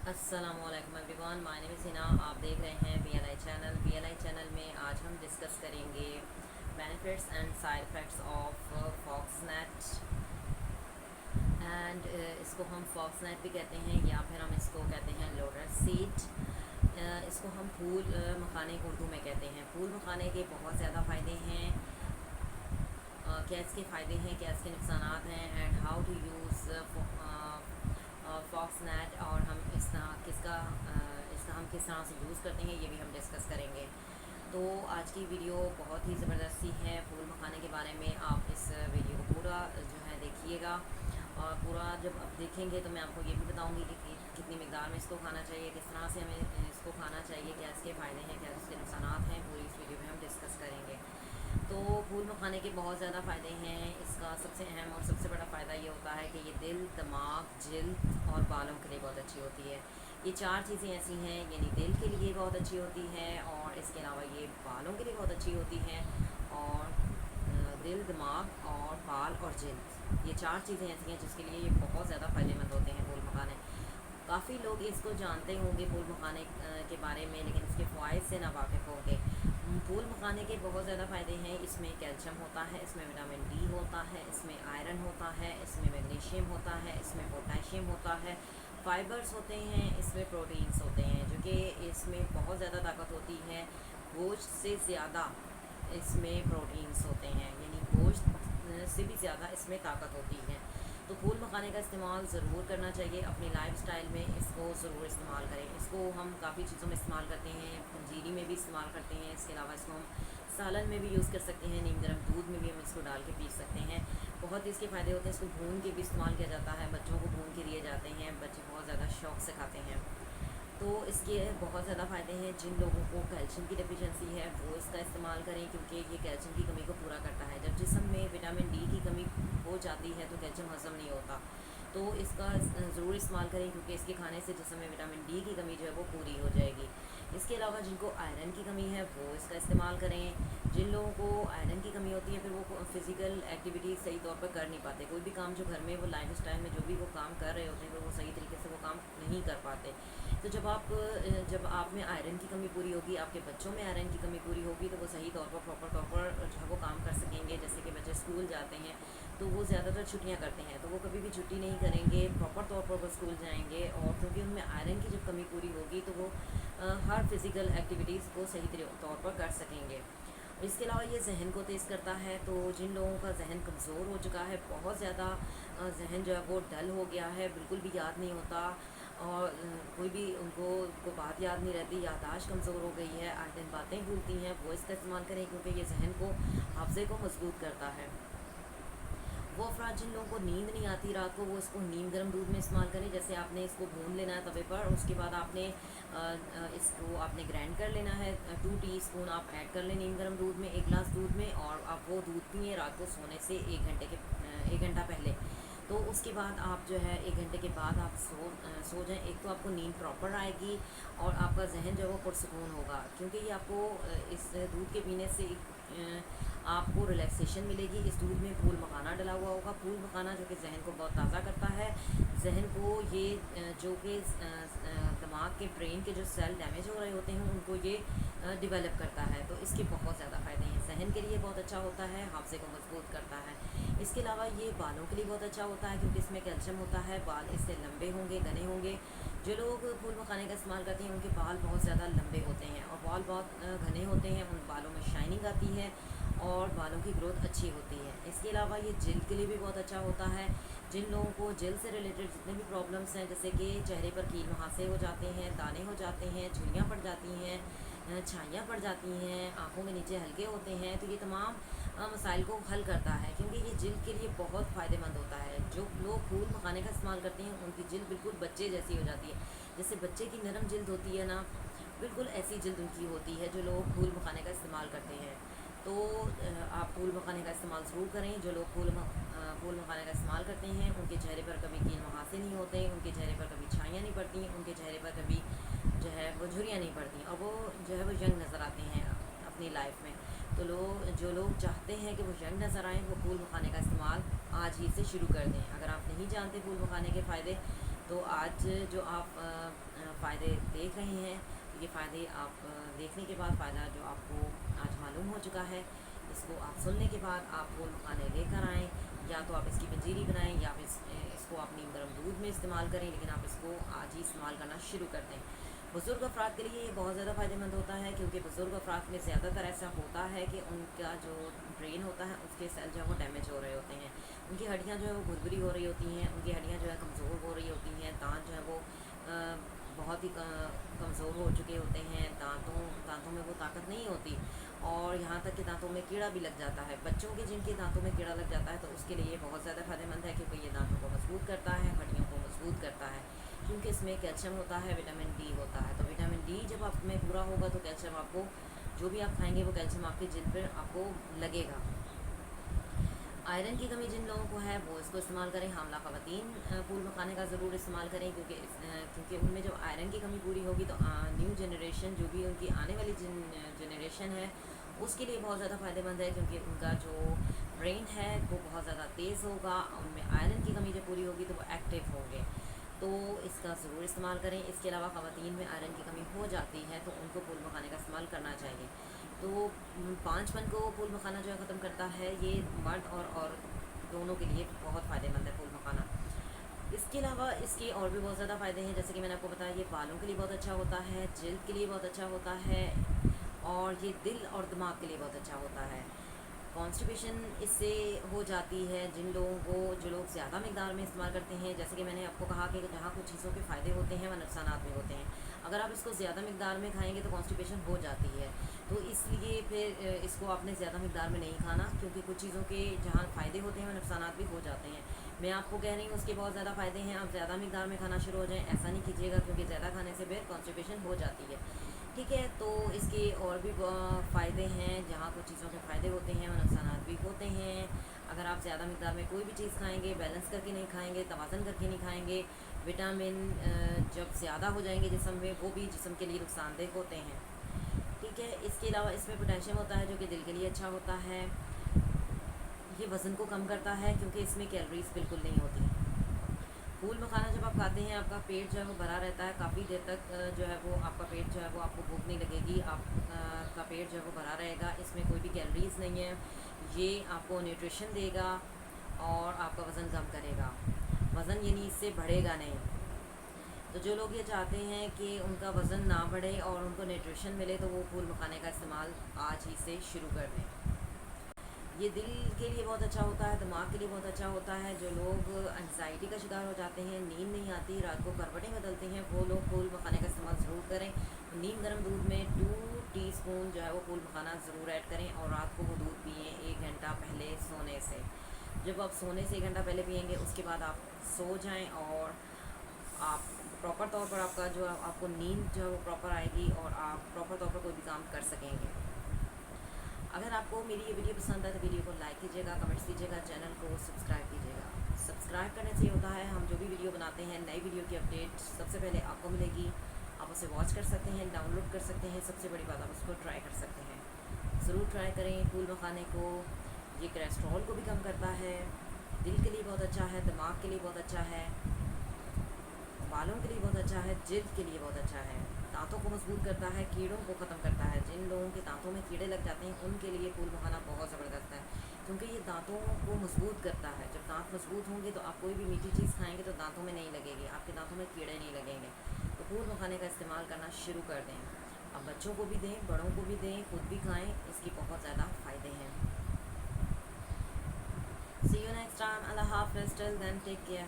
अस्सलामुअलैकुम everyone, my name is Hina. आप देख रहे हैं BLI चैनल। BLI चैनल में आज हम डिस्कस करेंगे benefits and side effects of Foxnet and इसको हम फॉक्सनेट भी कहते हैं या फिर हम इसको कहते हैं लोटस सीड। इसको हम फूल मखाने उर्दू में कहते हैं। फूल मखाने के बहुत ज़्यादा फ़ायदे हैं। क्या इसके फ़ायदे हैं, क्या इसके नुकसान हैं, एंड हाउ टू यूज़ फॉक्सनेट और हम इसका हम किस तरह से यूज़ करते हैं, ये भी हम डिस्कस करेंगे। तो आज की वीडियो बहुत ही ज़बरदस्त सी है फूल मखाने के बारे में। आप इस वीडियो को पूरा जो है देखिएगा, और पूरा जब आप देखेंगे तो मैं आपको ये भी बताऊंगी कि कितनी मिकदार में इसको खाना चाहिए, किस तरह से हमें इसको खाना चाहिए, क्या इसके फ़ायदे हैं, क्या इसके नुकसान हैं, पूरी इस वीडियो में हम डिस्कस करेंगे। तो फूल मखाने के बहुत ज़्यादा फ़ायदे हैं। इसका सबसे अहम और सबसे बड़ा फ़ायदा ये होता है कि ये दिल, दिमाग, जिल्द और बालों के लिए बहुत अच्छी होती है। ये चार चीज़ें ऐसी हैं, यानी दिल के लिए बहुत अच्छी होती है, और इसके अलावा ये बालों के लिए बहुत अच्छी होती हैं, और दिल, दिमाग और बाल और जिल्द, ये चार चीज़ें ऐसी हैं जिसके लिए ये बहुत ज़्यादा फ़ायदेमंद होते हैं फूल मखाने। काफ़ी लोग इसको जानते होंगे फूल मखाने के बारे में, लेकिन इसके फ़वाइद से नावाकिफ़ होंगे। फूल मखाने के बहुत ज़्यादा फ़ायदे हैं। इसमें कैल्शियम होता है, इसमें विटामिन डी होता है, इसमें आयरन होता है, इसमें मैग्नीशियम होता है, इसमें पोटेशियम होता है, फाइबर्स होते हैं, इसमें प्रोटीन्स होते हैं, जो कि इसमें बहुत ज़्यादा ताकत होती है। गोश्त से ज़्यादा इसमें प्रोटीन्स होते हैं, यानी गोश्त से भी ज़्यादा इसमें ताकत होती है। तो फूल मखाने का इस्तेमाल ज़रूर करना चाहिए अपनी लाइफस्टाइल में। इसको ज़रूर इस्तेमाल करें। इसको हम काफ़ी चीज़ों में इस्तेमाल करते हैं, पंजीरी में भी इस्तेमाल करते हैं। इसके अलावा इसको हम सालन में भी यूज़ कर सकते हैं, नीम गर्म दूध में भी हम इसको डाल के पी सकते हैं। बहुत इसके फ़ायदे होते हैं। इसको भून के भी इस्तेमाल किया जाता है, बच्चों को भून के दिए जाते हैं, बच्चे बहुत ज़्यादा शौक़ से खाते हैं। तो इसके बहुत ज़्यादा फ़ायदे हैं। जिन लोगों को कैल्शियम की डेफिशिएंसी है वो इसका इस्तेमाल करें, क्योंकि ये कैल्शियम की कमी को पूरा करता है। जब जिस्म में विटामिन डी की कमी हो जाती है तो कैल्शियम हज़म नहीं होता, तो इसका ज़रूर इस्तेमाल करें, क्योंकि इसके खाने से जिस्म में विटामिन डी की कमी जो है वो पूरी हो जाएगी। इसके अलावा जिनको आयरन की कमी है वो इसका इस्तेमाल करें। जिन लोगों को आयरन की कमी होती है, फिर वो फ़िज़िकल एक्टिविटी सही तौर पर कर नहीं पाते। कोई भी काम जो घर में वो लाइफ स्टाइल में जो भी वो काम कर रहे होते हैं, वो सही तरीके से वो काम नहीं कर पाते। तो जब आप में आयरन की कमी पूरी होगी, आपके बच्चों में आयरन की कमी पूरी होगी, तो वो सही तौर पर प्रॉपर तौर पर जो है वो काम कर सकेंगे। जैसे कि बच्चे स्कूल जाते हैं तो वो ज़्यादातर छुट्टियां करते हैं, तो वो कभी भी छुट्टी नहीं करेंगे, प्रॉपर तौर पर वो स्कूल जाएंगे, और क्योंकि उनमें आयरन की जब कमी पूरी होगी तो वो हर फिज़िकल एक्टिविटीज़ को सही तौर पर कर सकेंगे। इसके अलावा ये जहन को तेज़ करता है। तो जिन लोगों का जहन कमज़ोर हो चुका है, बहुत ज़्यादा जहन जो है वो डल हो गया है, बिल्कुल भी याद नहीं होता, और कोई भी उनको बात याद नहीं रहती, याददाश्त कमज़ोर हो गई है, आए दिन बातें भूलती हैं, वो इसका इस्तेमाल करें, क्योंकि ये जहन को, हाफ़ज़े को मजबूत करता है। वो अफराद जिन लोगों को नींद नहीं आती रात को, वो इसको नीम गर्म दूध में इस्तेमाल करें। जैसे आपने इसको भून लेना है तवे पर, उसके बाद इसको आपने ग्राइंड कर लेना है। 2 टीस्पून आप ऐड कर लें नीम गर्म दूध में, 1 गिलास दूध में, और आप वो दूध पिए रात को सोने से 1 घंटा पहले। तो उसके बाद आप जो है 1 घंटे के बाद आप सो जाएं। एक तो आपको नींद प्रॉपर आएगी, और आपका जहन जो है वो पुरसकून होगा, क्योंकि ये आपको इस दूध के पीने से आपको रिलैक्सेशन मिलेगी। इस दूध में फूल मखाना डला हुआ होगा। फूल मखाना जो कि जहन को बहुत ताज़ा करता है, जहन को ये जो कि दिमाग के ब्रेन के जो सेल डैमेज हो रहे होते हैं उनको ये डेवलप करता है। तो इसके बहुत ज़्यादा फ़ायदे हैं। जहन के लिए बहुत अच्छा होता है, हाफ़ज़े को मजबूत करता है। इसके अलावा ये बालों के लिए बहुत अच्छा होता है, क्योंकि इसमें कैल्शियम होता है। बाल इससे लंबे होंगे, घने होंगे। जो लोग फूल मखाने का इस्तेमाल करते हैं उनके बाल बहुत ज़्यादा लंबे होते हैं, और बाल बहुत घने होते हैं। उन बालों में शाइनिंग आती है, और बालों की ग्रोथ अच्छी होती है। इसके अलावा ये जिल्द के लिए भी बहुत अच्छा होता है। जिन लोगों को जिल्द से रिलेटेड जितने भी प्रॉब्लम्स हैं, जैसे कि चेहरे पर कील मुहासे हो जाते हैं, दाने हो जाते हैं, झुर्रियाँ पड़ जाती हैं, छाइयाँ पड़ जाती हैं, आँखों के नीचे हल्के होते हैं, तो ये तमाम मसाइल को हल करता है, क्योंकि ये जिल्द के लिए बहुत फ़ायदेमंद होता है। जो लोग फूल मखाने का इस्तेमाल करते हैं उनकी जिल्द बिल्कुल बच्चे जैसी हो जाती है। जैसे बच्चे की नरम जिल्द होती है ना, बिल्कुल ऐसी जिल्द उनकी होती है जो लोग फूल मखाने का इस्तेमाल करते हैं। तो आप फूल मखाने का इस्तेमाल ज़रूर करें। जो लोग फूल मखाने का इस्तेमाल करते हैं उनके चेहरे पर कभी कील मुहासे नहीं होते, उनके चेहरे पर कभी छाइयाँ नहीं पड़ती, उनके चेहरे पर कभी जो है वो झुर्रियाँ नहीं पड़ती, और वो जो है वो यंग नज़र आते हैं अपनी लाइफ में। तो जो लोग चाहते हैं कि वो यंग नज़र आएँ, वो फूल मखाने का इस्तेमाल आज ही से शुरू कर दें। अगर आप नहीं जानते फूल मखाने के फ़ायदे, तो आज जो आप फ़ायदे देख रहे हैं, ये फ़ायदे आप देखने के बाद फ़ायदा जो आपको आज मालूम हो चुका है, इसको आप सुनने के बाद आप फूल मखाने लेकर आएँ, या तो आप इसकी पंजीरी बनाएं या फिर इसको आप नीम गर्म दूध में इस्तेमाल करें, लेकिन आप इसको आज ही इस्तेमाल करना शुरू कर दें। बुज़ुर्ग अफराद के लिए ये बहुत ज़्यादा फ़ायदेमंद होता है, क्योंकि बुज़ुर्ग अफराद में ज़्यादातर ऐसा होता है कि उनका जो ब्रेन होता है उसके सेल जो है वो डैमेज हो रहे होते हैं, उनकी हड्डियाँ जो है वो भुरभुरी हो रही होती हैं, उनकी हड्डियाँ जो है कमज़ोर हो रही होती हैं, दांत जो है वो बहुत ही कमज़ोर हो चुके होते हैं, दांतों में वो ताकत नहीं होती, और यहाँ तक कि दांतों में कीड़ा भी लग जाता है। बच्चों के जिनके दांतों में कीड़ा लग जाता है तो उसके लिए बहुत ज़्यादा फ़ायदेमंद है, क्योंकि ये दांतों को मजबूत करता है, हड्डियों को मजबूत करता है, क्योंकि इसमें कैल्शियम होता है, विटामिन डी होता है। तो विटामिन डी जब आप में पूरा होगा तो कैल्शियम आपको, जो भी आप खाएंगे वो कैल्शियम आपकी जिल्द पर आपको लगेगा। आयरन की कमी जिन लोगों को है वो इसको इस्तेमाल करें। हामला ख़वातीन फूल मखाने का ज़रूर इस्तेमाल करें, क्योंकि उनमें जब आयरन की कमी पूरी होगी तो न्यू जनरेशन, जो भी उनकी आने वाली जनरेशन है, उसके लिए बहुत ज़्यादा फ़ायदेमंद है, क्योंकि उनका जो ब्रेन है वो बहुत ज़्यादा तेज़ होगा, उनमें आयरन की कमी जब पूरी होगी तो वो एक्टिव होंगे। तो इसका ज़रूर इस्तेमाल करें। इसके अलावा ख़वातीन में आयरन की कमी हो जाती है तो उनको फूल मखाने का इस्तेमाल करना चाहिए। तो 5पन को फूल मखाना जो है ख़त्म करता है, ये मर्द और औरत दोनों के लिए बहुत फ़ायदेमंद है फूल मखाना। इसके अलावा इसके और भी बहुत ज़्यादा फ़ायदे हैं, जैसे कि मैंने आपको बताया, ये बालों के लिए बहुत अच्छा होता है, जल्द के लिए बहुत अच्छा होता है, और ये दिल और दिमाग के लिए बहुत अच्छा होता है। कॉन्स्टिपेशन इससे हो जाती है जिन लोगों को, जो लोग ज़्यादा मकदार में इस्तेमाल करते हैं। जैसे कि मैंने आपको कहा कि जहाँ कुछ चीज़ों के फ़ायदे होते हैं वह नुकसान भी होते हैं। अगर आप इसको ज़्यादा मकदार में खाएंगे तो कॉन्स्टिपेशन हो जाती है, तो इसलिए फिर इसको आपने ज़्यादा मकदार में नहीं खाना, क्योंकि कुछ चीज़ों के जहाँ फ़ायदे होते हैं वह नुकसान भी हो जाते हैं। मैं आपको कह रही हूँ उसके बहुत ज़्यादा फ़ायदे हैं, आप ज़्यादा मकदार में खाना शुरू हो जाएँ, ऐसा नहीं कीजिएगा, क्योंकि ज़्यादा खाने से फिर कॉन्स्टिपेशन हो जाती है। ठीक है, तो इसके और भी फ़ायदे हैं, जहाँ कुछ चीज़ों के फ़ायदे होते हैं और नुकसान भी होते हैं। अगर आप ज़्यादा मकदार में कोई भी चीज़ खाएंगे, बैलेंस करके नहीं खाएंगे, तवाज़न करके नहीं खाएंगे, विटामिन जब ज़्यादा हो जाएंगे जिस्म में, वो भी जिस्म के लिए नुकसानदेह होते हैं। ठीक है, इसके अलावा इसमें पोटेशियम होता है जो कि दिल के लिए अच्छा होता है। ये वज़न को कम करता है, क्योंकि इसमें कैलोरीज बिल्कुल नहीं होती। फूल मखाना जब आप खाते हैं आपका पेट जो है वो भरा रहता है, काफ़ी देर तक जो है वो आपका पेट जो है वो, आपको भूख नहीं लगेगी, आपका पेट जो है वो भरा रहेगा। इसमें कोई भी कैलोरीज नहीं है, ये आपको न्यूट्रिशन देगा और आपका वज़न कम करेगा, वज़न यानी इससे बढ़ेगा नहीं। तो जो लोग ये चाहते हैं कि उनका वज़न ना बढ़े और उनको न्यूट्रिशन मिले, तो वो फूल मखाने का इस्तेमाल आज ही से शुरू कर दें। ये दिल के लिए बहुत अच्छा होता है, दिमाग के लिए बहुत अच्छा होता है। जो लोग एंग्जाइटी का शिकार हो जाते हैं, नींद नहीं आती, रात को करवटें बदलते हैं, वो लोग फूल मखाने का इस्तेमाल ज़रूर करें। नीम गर्म दूध में 2 टीस्पून जो है वो फूल मखाना ज़रूर ऐड करें, और रात को वो दूध पिएँ 1 घंटा पहले सोने से। जब आप सोने से 1 घंटा पहले पिएंगे, उसके बाद आप सो जाएँ, और आप प्रॉपर तौर पर आपका जो आपको नींद जो है वो प्रॉपर आएगी, और आप प्रॉपर तौर पर कोई भी काम कर सकेंगे। अगर आपको मेरी ये वीडियो पसंद आए तो वीडियो को लाइक कीजिएगा, कमेंट्स कीजिएगा, चैनल को सब्सक्राइब कीजिएगा। सब्सक्राइब करने से होता है, हम जो भी वीडियो बनाते हैं, नई वीडियो की अपडेट सबसे पहले आपको मिलेगी। आप उसे वॉच कर सकते हैं, डाउनलोड कर सकते हैं, सबसे बड़ी बात आप उसको ट्राई कर सकते हैं। ज़रूर ट्राई करें फूल मखाने को। ये कोलेस्ट्रॉल को भी कम करता है, दिल के लिए बहुत अच्छा है, दिमाग के लिए बहुत अच्छा है, बालों के लिए बहुत अच्छा है, जिल्द के लिए बहुत अच्छा है, दांतों को मजबूत करता है, कीड़ों को ख़त्म करता है। जिन लोगों के दांतों में कीड़े लग जाते हैं उनके लिए फूल मखाना बहुत ज़बरदस्त है, क्योंकि ये दांतों को मजबूत करता है। जब दांत मजबूत होंगे तो आप कोई भी मीठी चीज़ खाएंगे तो दांतों में नहीं लगेगी, आपके दांतों में कीड़े नहीं लगेंगे। तो फूल मखाने का इस्तेमाल करना शुरू कर दें। अब बच्चों को भी दें, बड़ों को भी दें, खुद भी खाएँ, इसके बहुत ज़्यादा फ़ायदे हैं। See you next time. Allah Hafiz. Till then, take care.